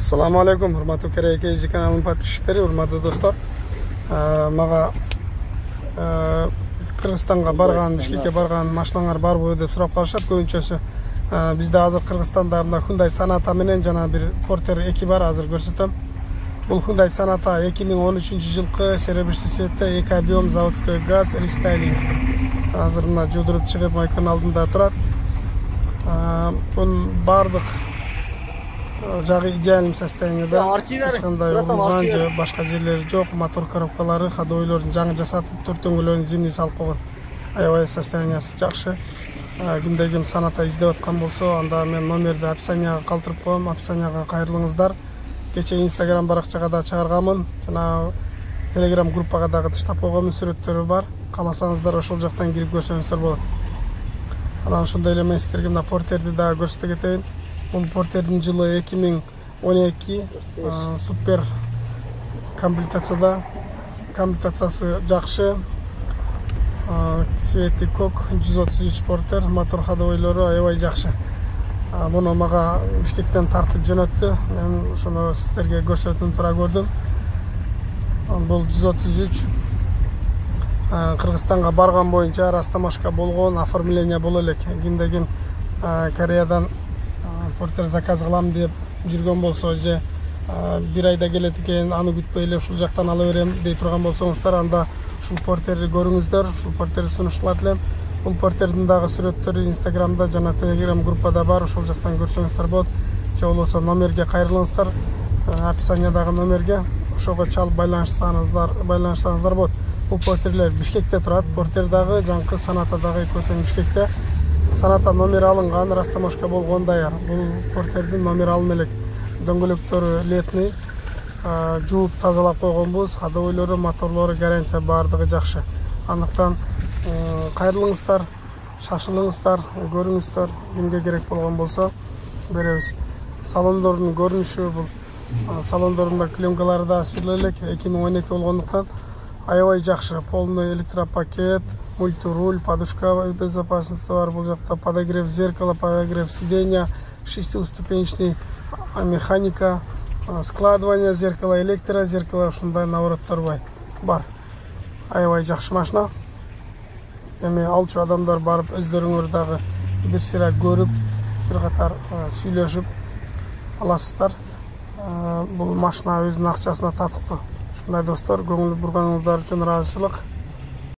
Assalamu alaikum, hurmatli Kerekeji kanalının patronlari, hurmatli do'stlar. Maga Qirg'izistonga bargan, Bishkekka bargan mashinalar barбы deb so'rab qolishadi ko'pinchasi. Bizda hozir Qirg'izistonda mына Hyundai Sonata menen jana bir Porter 2 бар, hozir ko'rsatam. Бұл Hyundai Sonata 2013-жылғы серебряный цветте, 2 объем, заводской газ, рестайлинг. Hozir mына жудырып чыгып майканын алдында турат. Bunun бардык жагы идеальный состоянияда. Ешқандай урулган, башка жерлери жок, мотор коробкалары, ходовойлордун жаңы жасатып, төртөңгүлөрүн зимний салып койгон. Аябай состояниясы жакшы. Кимде ким Sonata издеп аткан болсо, анда мен номерди описанияга калтырып коем, описанияга кайрылыңыздар. Кече Instagram баракчага да чыгарганмын, жана Telegram группага дагы таштап койгонмун, сүрөттөрү бар. Кааласаңыздар ошол жактан кирип көрсөңүздөр болот. Анан ошондой эле мен сиздерге мына Porterди дагы көрсөтө кетейин. Бул Porterдин жылы 2012, супер комплектацияда. Комплектациясы жакшы. Цвети кок 133 Porter, мотор ходовойлору аябай жакшы. Буну мага Бишкектен тартып жөнөттү. Мен ошону сиздерге көрсөтүп тура көрдүм. Бул 133 Кыргызстанга барган боюнча растамашка болгон, оформление боло элек. Кимде ким Кореядан Porter заказ кылам деп жүргөн болсо, же бир айда келет экен, аны күтпөй эле ушул жактан ала берем дей турган болсоңуздар, анда ушул Porterди көрүңүздөр, ушул Porterди сунушталат элем. Бул Porterдин дагы сүрөттөрү Instagramда жана Telegram группада бар, ошол жактан көрсөңүздөр болот. Же болбосо номерге кайрылыңыздар, описаниядагы номерге, ошого чалып байланышсаңыздар болот. Бул Porterler Бишкекте турат, Porter дагы, жаңкы Sonata дагы экөөтөн Бишкекте. Sonata номер алынган, растамашка болгон даяр. Бул Porterдин номер алын элек. Дөңгөлөктөрү летный, жууп тазалап койгонбуз, ходовойлору, моторлору, гарантия бардыгы жакшы. Андыктан кайрылыңыздар, шашылыңыздар, көрүңүздөр, кимге керек болгон болсо беребиз. Салондордун көрүнүшү, бул салондорунда клемкалары да сырлуу элек, 2012 болгондуктан аябай жакшы. Полный электропакет, мультируль, подушка безопасности бар, бул жакта подогрев зеркала, подогрев сиденья, шестиуступенчатый механика, складывание зеркала, электрозеркало, ушундай навороттор бар. Аябай жакшы машина. Эми алчу адамдар барып өздөрүңөр дагы бир сыйра көрүп, бир катар сүйлөшүп аласыздар. Бул машина өзүнүн акчасына татыктуу. Ушундай достор, көңүл бурганыңыздар үчүн ыраазычылык.